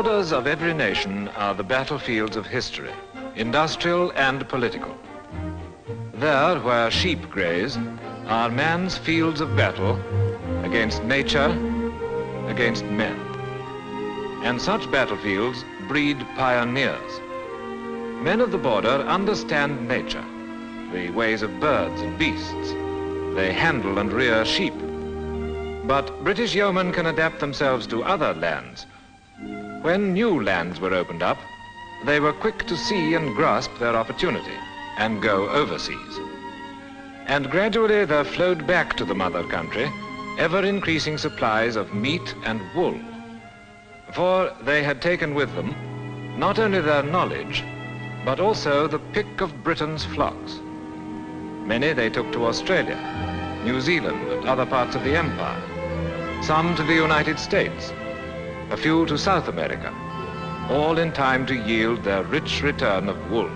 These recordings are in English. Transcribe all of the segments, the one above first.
borders of every nation are the battlefields of history, industrial and political. There, where sheep graze, are man's fields of battle against nature, against men. And such battlefields breed pioneers. Men of the border understand nature, the ways of birds and beasts. They handle and rear sheep. But British yeomen can adapt themselves to other lands. When new lands were opened up, they were quick to see and grasp their opportunity and go overseas. And gradually there flowed back to the mother country ever-increasing supplies of meat and wool. For they had taken with them not only their knowledge, but also the pick of Britain's flocks. Many they took to Australia, New Zealand and other parts of the empire, some to the United States, a few to South America, all in time to yield their rich return of wool.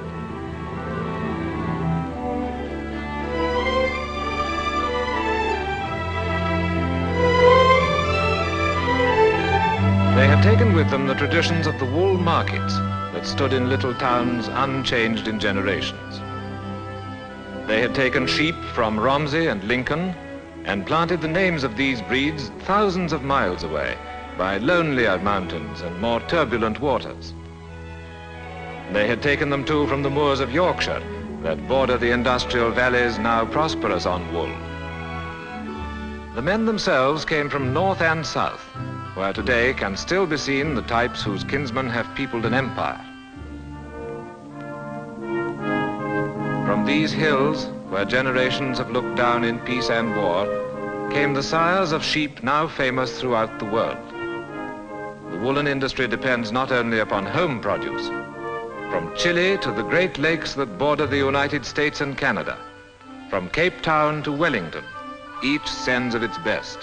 They had taken with them the traditions of the wool markets that stood in little towns unchanged in generations. They had taken sheep from Romsey and Lincoln and planted the names of these breeds thousands of miles away by lonelier mountains and more turbulent waters. They had taken them too from the moors of Yorkshire that border the industrial valleys now prosperous on wool. The men themselves came from north and south, where today can still be seen the types whose kinsmen have peopled an empire. From these hills, where generations have looked down in peace and war, came the sires of sheep now famous throughout the world. The woolen industry depends not only upon home produce. From Chile to the Great Lakes that border the United States and Canada, from Cape Town to Wellington, each sends of its best.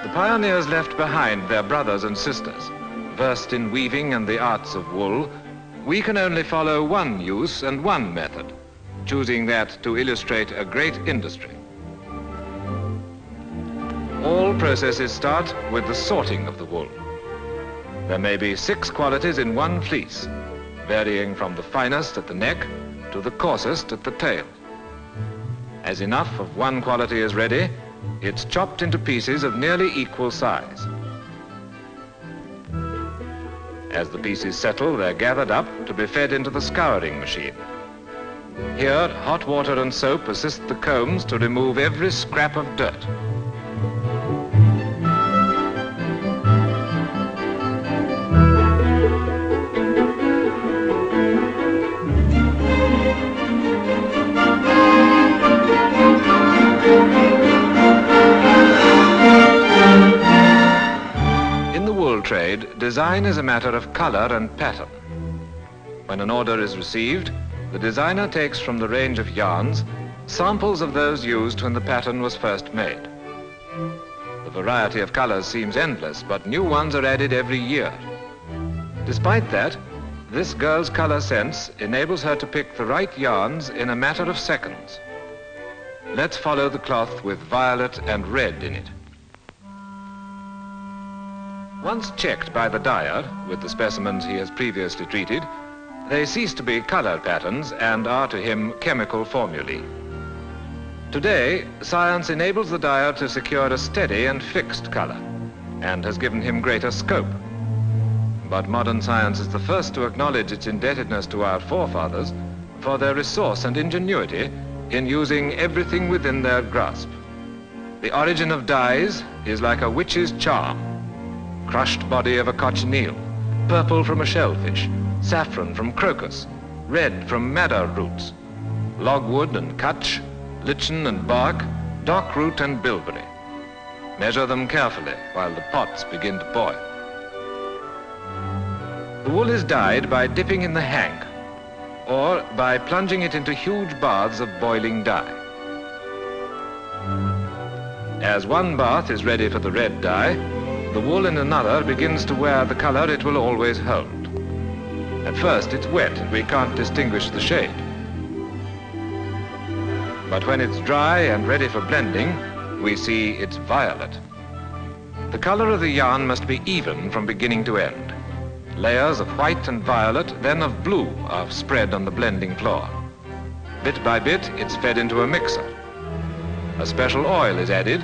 The pioneers left behind their brothers and sisters, versed in weaving and the arts of wool. We can only follow one use and one method, choosing that to illustrate a great industry. All processes start with the sorting of the wool. There may be 6 qualities in one fleece, varying from the finest at the neck to the coarsest at the tail. As enough of one quality is ready, it's chopped into pieces of nearly equal size. As the pieces settle, they're gathered up to be fed into the scouring machine. Here, hot water and soap assist the combs to remove every scrap of dirt. Trade, design is a matter of color and pattern. When an order is received, the designer takes from the range of yarns samples of those used when the pattern was first made. The variety of colors seems endless, but new ones are added every year. Despite that, this girl's color sense enables her to pick the right yarns in a matter of seconds. Let's follow the cloth with violet and red in it. Once checked by the dyer with the specimens he has previously treated, they cease to be color patterns and are to him chemical formulae. Today, science enables the dyer to secure a steady and fixed color and has given him greater scope. But modern science is the first to acknowledge its indebtedness to our forefathers for their resource and ingenuity in using everything within their grasp. The origin of dyes is like a witch's charm. Crushed body of a cochineal, purple from a shellfish, saffron from crocus, red from madder roots, logwood and cutch, lichen and bark, dock root and bilberry. Measure them carefully while the pots begin to boil. The wool is dyed by dipping in the hank or by plunging it into huge baths of boiling dye. As one bath is ready for the red dye, the wool in another begins to wear the color it will always hold. At first it's wet and we can't distinguish the shade. But when it's dry and ready for blending, we see it's violet. The color of the yarn must be even from beginning to end. Layers of white and violet, then of blue, are spread on the blending floor. Bit by bit, it's fed into a mixer. A special oil is added,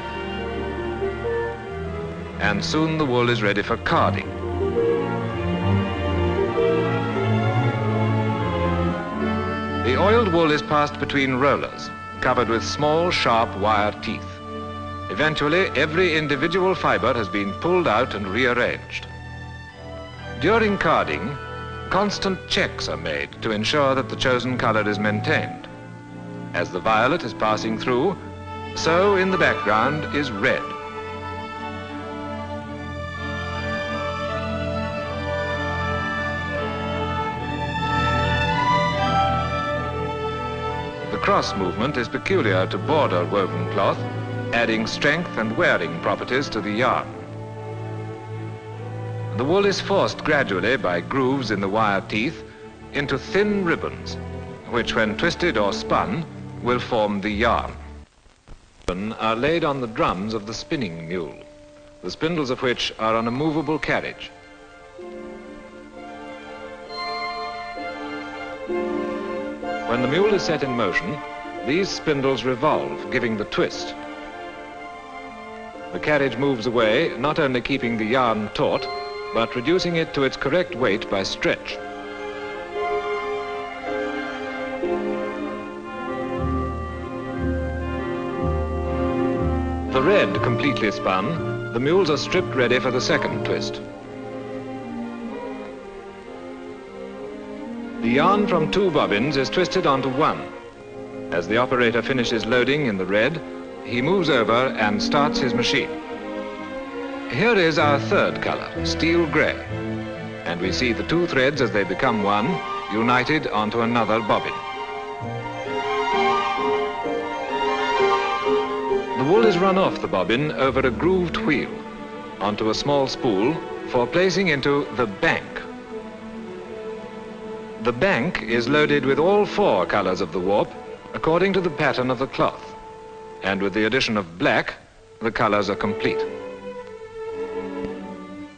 and soon the wool is ready for carding. The oiled wool is passed between rollers, covered with small, sharp wire teeth. Eventually, every individual fiber has been pulled out and rearranged. During carding, constant checks are made to ensure that the chosen color is maintained. As the violet is passing through, so in the background is red. The cross movement is peculiar to border woven cloth, adding strength and wearing properties to the yarn. The wool is forced gradually by grooves in the wire teeth into thin ribbons, which when twisted or spun will form the yarn. Are laid on the drums of the spinning mule, the spindles of which are on a movable carriage. When the mule is set in motion, these spindles revolve, giving the twist. The carriage moves away, not only keeping the yarn taut, but reducing it to its correct weight by stretch. The red completely spun, the mules are stripped ready for the second twist. The yarn from 2 bobbins is twisted onto 1. As the operator finishes loading in the red, he moves over and starts his machine. Here is our third color, steel gray, and we see the 2 threads as they become one, united onto another bobbin. The wool is run off the bobbin over a grooved wheel onto a small spool for placing into the bank. The bank is loaded with all 4 colors of the warp according to the pattern of the cloth, and with the addition of black, the colors are complete.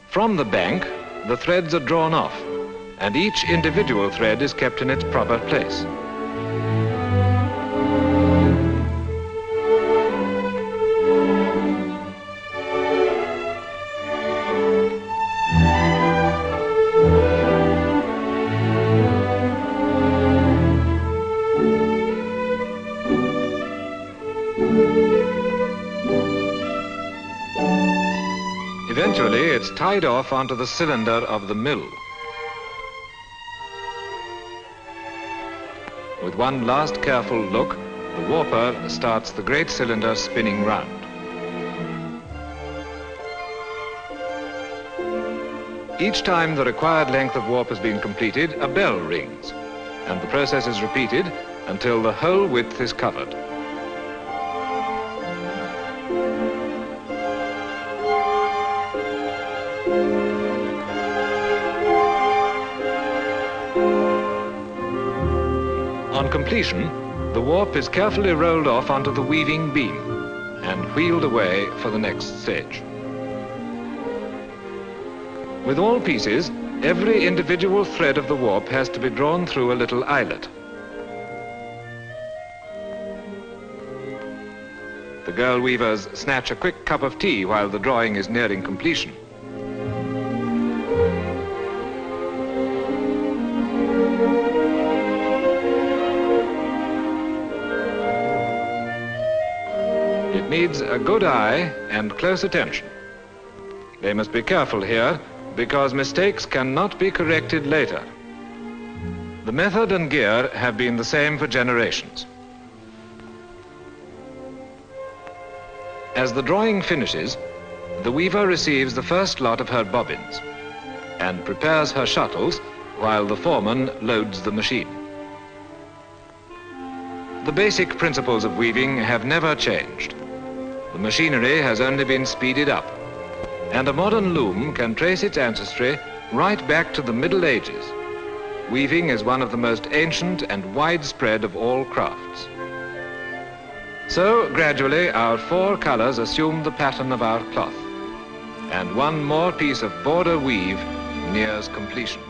From the bank, the threads are drawn off, and each individual thread is kept in its proper place. Eventually, it's tied off onto the cylinder of the mill. With one last careful look, the warper starts the great cylinder spinning round. Each time the required length of warp has been completed, a bell rings, and the process is repeated until the whole width is covered. On completion, the warp is carefully rolled off onto the weaving beam and wheeled away for the next stage. With all pieces, every individual thread of the warp has to be drawn through a little eyelet. The girl weavers snatch a quick cup of tea while the drawing is nearing completion. It needs a good eye and close attention. They must be careful here because mistakes cannot be corrected later. The method and gear have been the same for generations. As the drawing finishes, the weaver receives the first lot of her bobbins and prepares her shuttles while the foreman loads the machine. The basic principles of weaving have never changed. The machinery has only been speeded up, and a modern loom can trace its ancestry right back to the Middle Ages. Weaving is one of the most ancient and widespread of all crafts. So, gradually, our 4 colors assume the pattern of our cloth, and one more piece of border weave nears completion.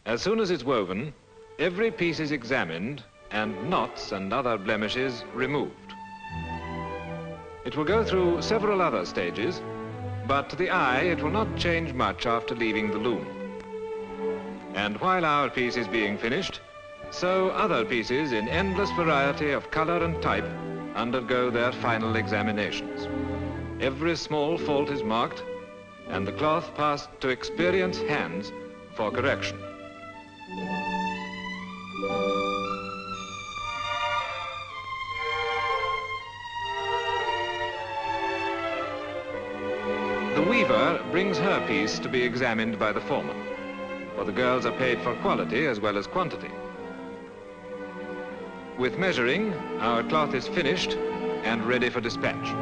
As soon as it's woven, every piece is examined and knots and other blemishes removed. It will go through several other stages, but to the eye it will not change much after leaving the loom. And while our piece is being finished, so other pieces in endless variety of color and type undergo their final examinations. Every small fault is marked and the cloth passed to experienced hands for correction. The weaver brings her piece to be examined by the foreman, for the girls are paid for quality as well as quantity. With measuring, our cloth is finished and ready for dispatch.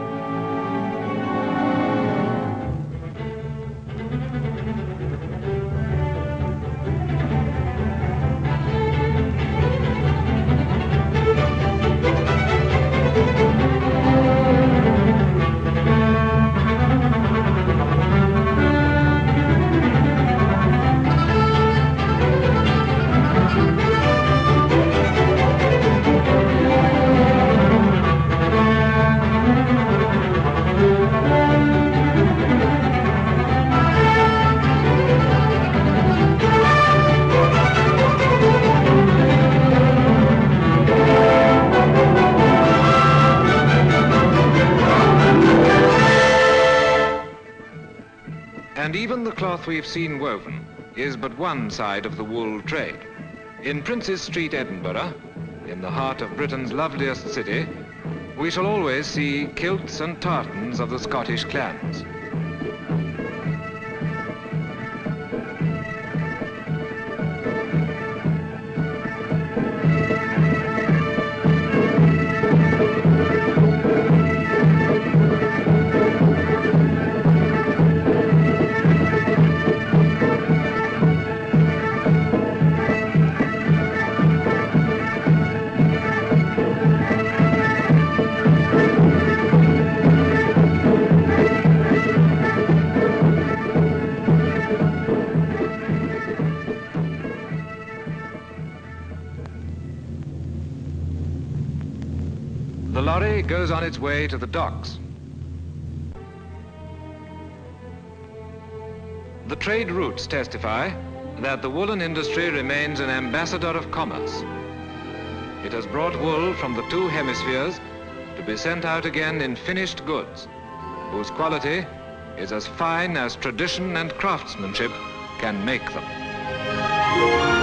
And even the cloth we've seen woven is but one side of the wool trade. In Princes Street, Edinburgh, in the heart of Britain's loveliest city, we shall always see kilts and tartans of the Scottish clans. The lorry goes on its way to the docks. The trade routes testify that the woolen industry remains an ambassador of commerce. It has brought wool from the two hemispheres to be sent out again in finished goods, whose quality is as fine as tradition and craftsmanship can make them.